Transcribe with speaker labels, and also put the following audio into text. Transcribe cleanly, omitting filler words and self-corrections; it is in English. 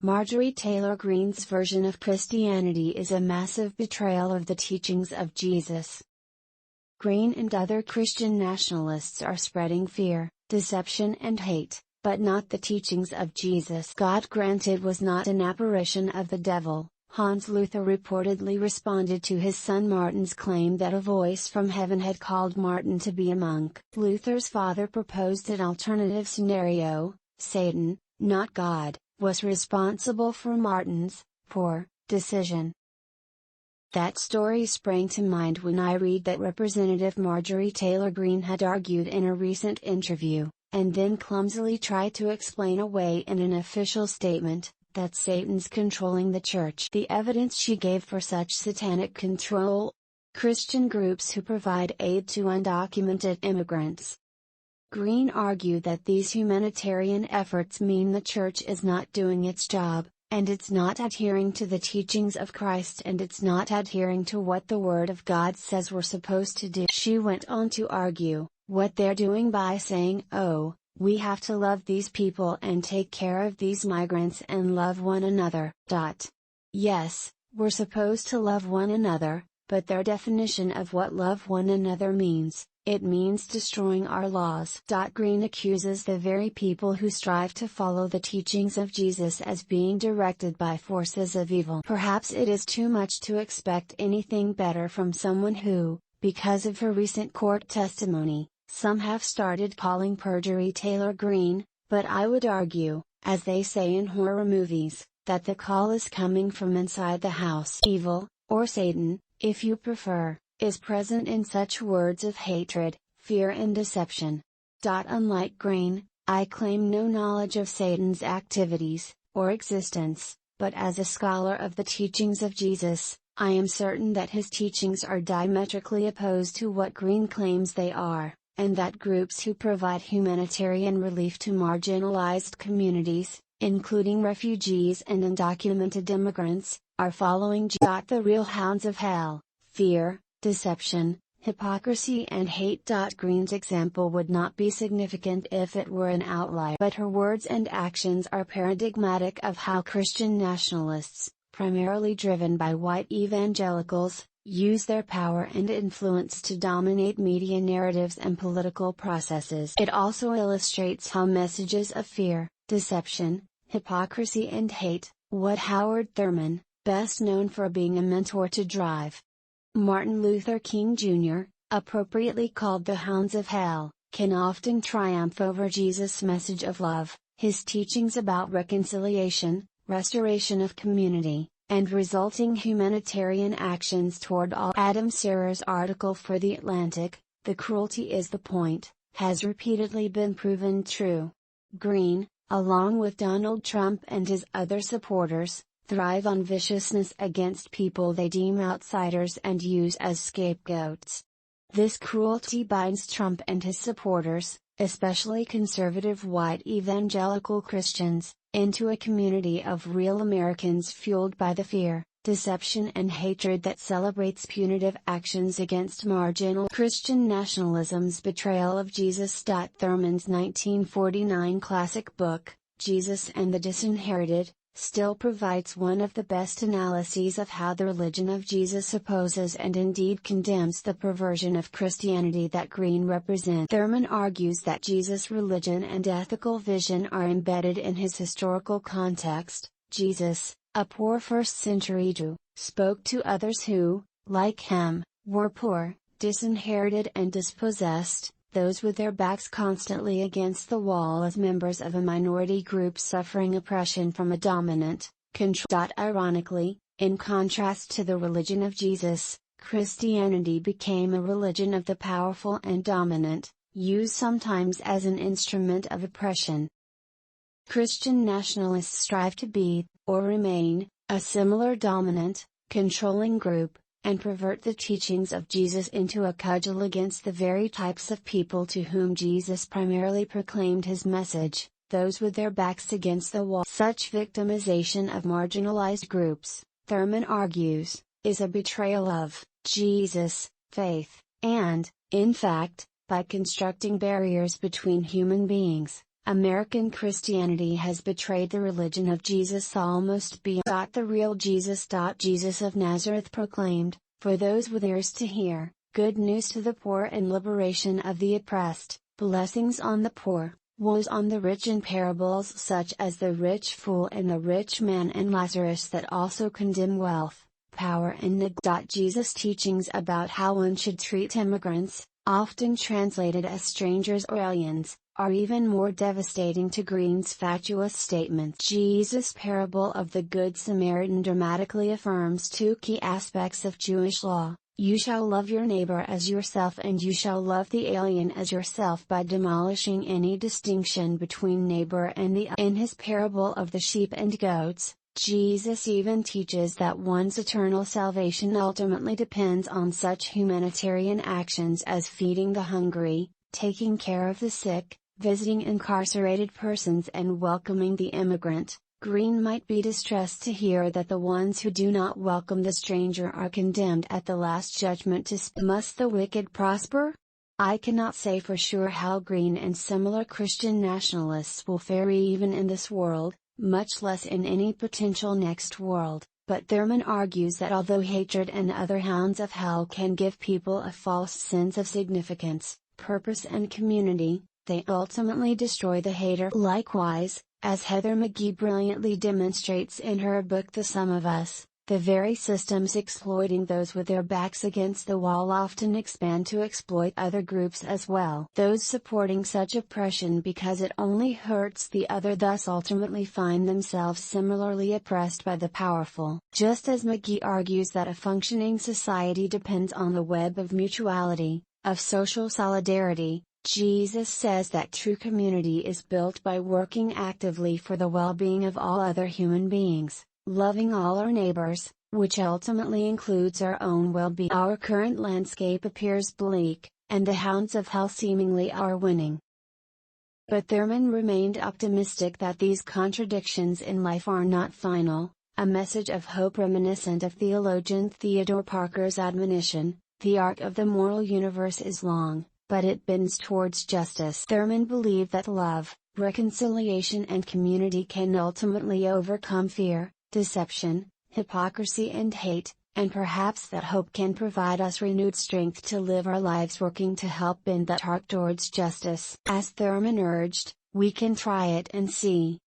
Speaker 1: Marjorie Taylor Greene's version of Christianity is a massive betrayal of the teachings of Jesus. Greene and other Christian nationalists are spreading fear, deception and hate, but not the teachings of Jesus. God granted was not an apparition of the devil. Hans Luther reportedly responded to his son Martin's claim that a voice from heaven had called Martin to be a monk. Luther's father proposed an alternative scenario: Satan, not God, was responsible for Martin's poor decision. That story sprang to mind when I read that Representative Marjorie Taylor Greene had argued in a recent interview, and then clumsily tried to explain away in an official statement, that Satan's controlling the church. The evidence she gave for such satanic control: Christian groups who provide aid to undocumented immigrants. Greene argued that these humanitarian efforts mean the church is not doing its job, and it's not adhering to the teachings of Christ, and it's not adhering to what the Word of God says we're supposed to do. She went on to argue, what they're doing by saying, oh, we have to love these people and take care of these migrants and love one another. Yes, we're supposed to love one another, but their definition of what love one another means, it means destroying our laws. Greene accuses the very people who strive to follow the teachings of Jesus as being directed by forces of evil. Perhaps it is too much to expect anything better from someone who, because of her recent court testimony, some have started calling perjury Taylor Greene, but I would argue, as they say in horror movies, that the call is coming from inside the house. Evil, or Satan, if you prefer, is present in such words of hatred, fear and deception. Unlike Greene, I claim no knowledge of Satan's activities, or existence, but as a scholar of the teachings of Jesus, I am certain that his teachings are diametrically opposed to what Greene claims they are, and that groups who provide humanitarian relief to marginalized communities, including refugees and undocumented immigrants, are following the real hounds of hell: fear, deception, hypocrisy and hate. Greene's example would not be significant if it were an outlier, but her words and actions are paradigmatic of how Christian nationalists, primarily driven by white evangelicals, use their power and influence to dominate media narratives and political processes. It also illustrates how messages of fear, deception, hypocrisy and hate, what Howard Thurman, best known for being a mentor to Martin Luther King Jr., appropriately called the hounds of hell, can often triumph over Jesus' message of love, his teachings about reconciliation, restoration of community, and resulting humanitarian actions toward all. Adam Serer's article for The Atlantic, "The Cruelty is the Point," has repeatedly been proven true. Greene, along with Donald Trump and his other supporters, thrive on viciousness against people they deem outsiders and use as scapegoats. This cruelty binds Trump and his supporters, especially conservative white evangelical Christians, into a community of real Americans fueled by the fear, deception and hatred that celebrates punitive actions against marginal Christian nationalism's betrayal of Jesus. Thurman's 1949 classic book, Jesus and the Disinherited, still provides one of the best analyses of how the religion of Jesus opposes and indeed condemns the perversion of Christianity that Greene represents. Thurman argues that Jesus' religion and ethical vision are embedded in his historical context. Jesus, a poor first-century Jew, spoke to others who, like him, were poor, disinherited and dispossessed, those with their backs constantly against the wall as members of a minority group suffering oppression from a dominant, Ironically, in contrast to the religion of Jesus, Christianity became a religion of the powerful and dominant, used sometimes as an instrument of oppression. Christian nationalists strive to be, or remain, a similar dominant, controlling group, and pervert the teachings of Jesus into a cudgel against the very types of people to whom Jesus primarily proclaimed his message, those with their backs against the wall. Such victimization of marginalized groups, Thurman argues, is a betrayal of Jesus' faith, and, in fact, by constructing barriers between human beings, American Christianity has betrayed the religion of Jesus almost beyond the real Jesus. Jesus of Nazareth proclaimed, for those with ears to hear, good news to the poor and liberation of the oppressed, blessings on the poor, woes on the rich, in parables such as the rich fool and the rich man and Lazarus that also condemn wealth, power and neglect. Jesus' teachings about how one should treat immigrants, often translated as strangers or aliens, are even more devastating to Greene's fatuous statements. Jesus' parable of the Good Samaritan dramatically affirms two key aspects of Jewish law: you shall love your neighbor as yourself and you shall love the alien as yourself, by demolishing any distinction between neighbor and the other. In his parable of the sheep and goats, Jesus even teaches that one's eternal salvation ultimately depends on such humanitarian actions as feeding the hungry, taking care of the sick, visiting incarcerated persons and welcoming the immigrant. Greene might be distressed to hear that the ones who do not welcome the stranger are condemned at the last judgment to must the wicked prosper? I cannot say for sure how Greene and similar Christian nationalists will fare even in this world, much less in any potential next world, but Thurman argues that although hatred and other hounds of hell can give people a false sense of significance, purpose and community, they ultimately destroy the hater. Likewise, as Heather McGhee brilliantly demonstrates in her book The Sum of Us, the very systems exploiting those with their backs against the wall often expand to exploit other groups as well. Those supporting such oppression because it only hurts the other thus ultimately find themselves similarly oppressed by the powerful. Just as McGhee argues that a functioning society depends on the web of mutuality, of social solidarity, Jesus says that true community is built by working actively for the well-being of all other human beings, loving all our neighbors, which ultimately includes our own well-being. Our current landscape appears bleak, and the hounds of hell seemingly are winning. But Thurman remained optimistic that these contradictions in life are not final, a message of hope reminiscent of theologian Theodore Parker's admonition, the arc of the moral universe is long, but it bends towards justice. Thurman believed that love, reconciliation and community can ultimately overcome fear, deception, hypocrisy and hate, and perhaps that hope can provide us renewed strength to live our lives working to help bend that arc towards justice. As Thurman urged, we can try it and see.